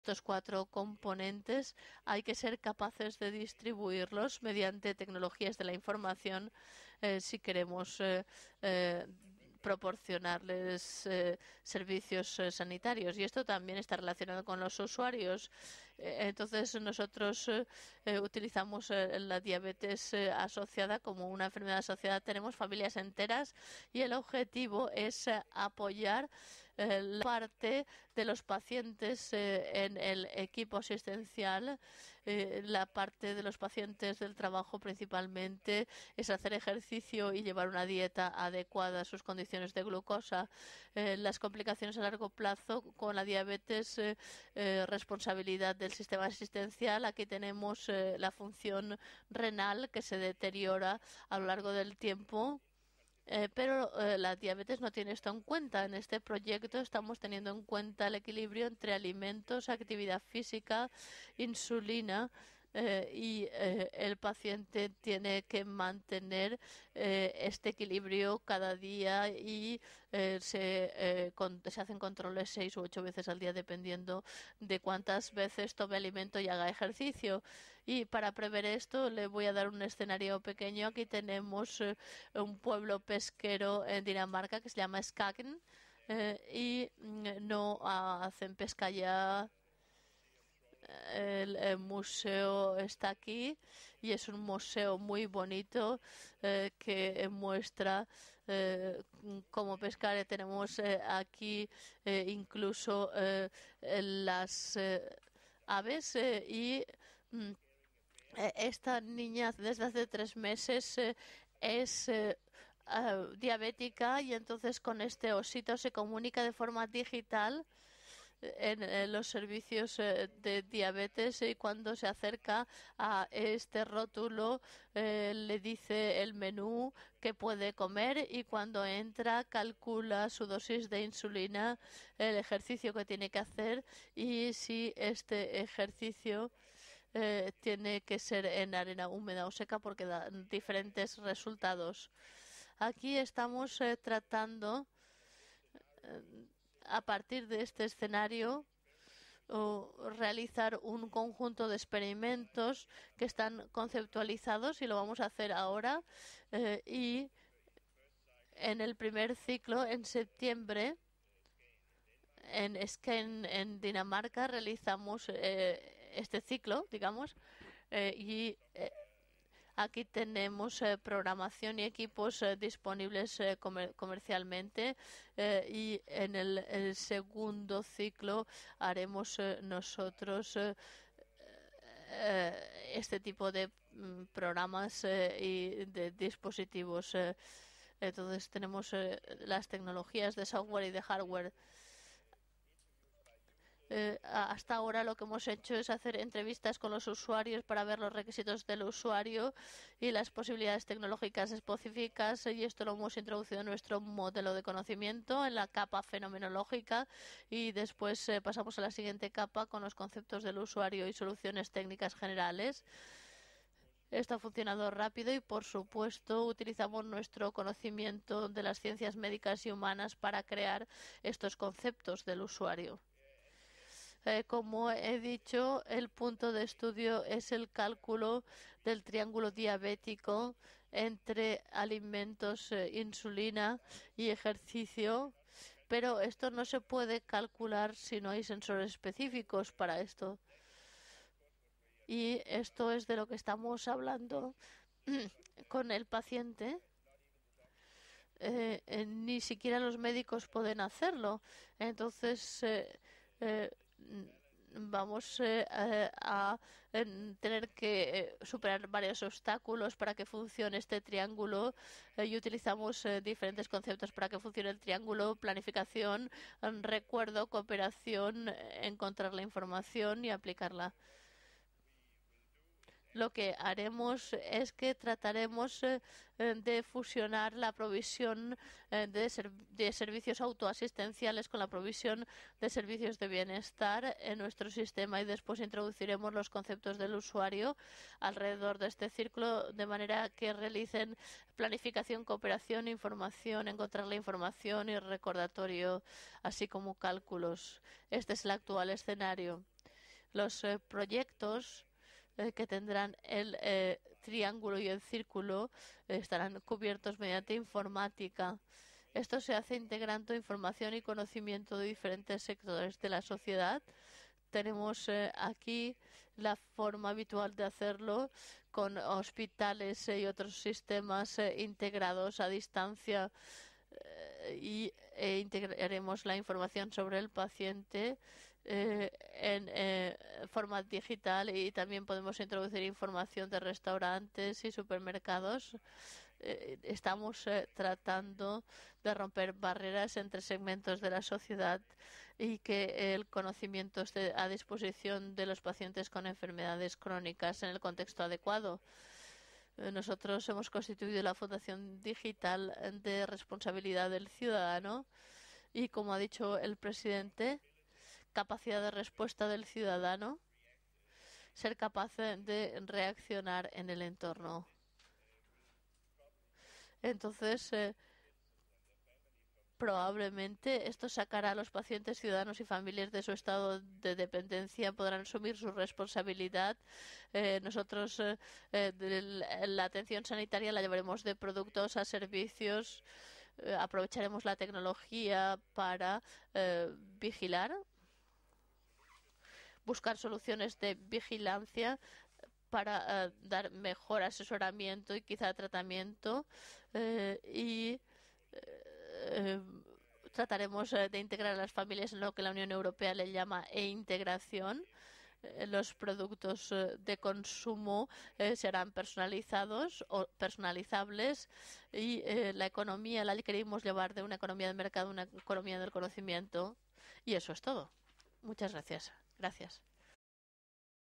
estos 4 componentes hay que ser capaces de distribuirlos mediante tecnologías de la información si queremos proporcionarles servicios sanitarios. Y esto también está relacionado con los usuarios. Entonces, nosotros utilizamos la diabetes asociada como una enfermedad asociada. Tenemos familias enteras y el objetivo es apoyar la parte de los pacientes en el equipo asistencial. La parte de los pacientes del trabajo principalmente es hacer ejercicio y llevar una dieta adecuada a sus condiciones de glucosa. Las complicaciones a largo plazo con la diabetes, responsabilidad del sistema asistencial. Aquí tenemos la función renal que se deteriora a lo largo del tiempo. Pero la diabetes no tiene esto en cuenta. En este proyecto estamos teniendo en cuenta el equilibrio entre alimentos, actividad física, insulina y el paciente tiene que mantener este equilibrio cada día y se hacen controles 6 u 8 veces al día dependiendo de cuántas veces tome alimento y haga ejercicio. Y para prever esto le voy a dar un escenario pequeño. Aquí tenemos un pueblo pesquero en Dinamarca que se llama Skagen y no hacen pesca ya. El museo está aquí y es un museo muy bonito que muestra cómo pescar. Tenemos aquí incluso las aves y esta niña desde hace 3 meses es diabética y entonces con este osito se comunica de forma digital en los servicios de diabetes y cuando se acerca a este rótulo le dice el menú que puede comer y cuando entra calcula su dosis de insulina, el ejercicio que tiene que hacer y si este ejercicio tiene que ser en arena húmeda o seca porque da diferentes resultados. Aquí estamos tratando a partir de este escenario realizar un conjunto de experimentos que están conceptualizados y lo vamos a hacer ahora y en el primer ciclo en septiembre en Skien en Dinamarca realizamos este ciclo digamos y aquí tenemos programación y equipos disponibles comercialmente y en el segundo ciclo haremos nosotros este tipo de programas y de dispositivos. Entonces tenemos las tecnologías de software y de hardware. Hasta ahora lo que hemos hecho es hacer entrevistas con los usuarios para ver los requisitos del usuario y las posibilidades tecnológicas específicas y esto lo hemos introducido en nuestro modelo de conocimiento en la capa fenomenológica y después pasamos a la siguiente capa con los conceptos del usuario y soluciones técnicas generales. Esto ha funcionado rápido y, por supuesto, utilizamos nuestro conocimiento de las ciencias médicas y humanas para crear estos conceptos del usuario. Como he dicho, el punto de estudio es el cálculo del triángulo diabético entre alimentos, insulina y ejercicio, pero esto no se puede calcular si no hay sensores específicos para esto. Y esto es de lo que estamos hablando con el paciente. Ni siquiera los médicos pueden hacerlo. Entonces, vamos a tener que superar varios obstáculos para que funcione este triángulo y utilizamos diferentes conceptos para que funcione el triángulo: planificación, recuerdo, cooperación, encontrar la información y aplicarla. Lo que haremos es que trataremos de fusionar la provisión de servicios autoasistenciales con la provisión de servicios de bienestar en nuestro sistema y después introduciremos los conceptos del usuario alrededor de este círculo de manera que realicen planificación, cooperación, información, encontrar la información y recordatorio, así como cálculos. Este es el actual escenario. Los proyectos que tendrán el triángulo y el círculo estarán cubiertos mediante informática. Esto se hace integrando información y conocimiento de diferentes sectores de la sociedad. Tenemos aquí la forma habitual de hacerlo con hospitales y otros sistemas integrados a distancia y integraremos la información sobre el paciente en forma digital y también podemos introducir información de restaurantes y supermercados. Estamos tratando de romper barreras entre segmentos de la sociedad y que el conocimiento esté a disposición de los pacientes con enfermedades crónicas en el contexto adecuado. Nosotros hemos constituido la Fundación Digital de Responsabilidad del Ciudadano y, como ha dicho el presidente, capacidad de respuesta del ciudadano, ser capaz de reaccionar en el entorno. Entonces, probablemente esto sacará a los pacientes, ciudadanos y familias de su estado de dependencia, podrán asumir su responsabilidad. Nosotros la atención sanitaria la llevaremos de productos a servicios, aprovecharemos la tecnología para vigilar, buscar soluciones de vigilancia para dar mejor asesoramiento y quizá tratamiento y trataremos de integrar a las familias en lo que la Unión Europea le llama integración. Los productos de consumo serán personalizados o personalizables y la economía la queremos llevar de una economía de mercado a una economía del conocimiento. Y eso es todo. Muchas gracias. Gracias.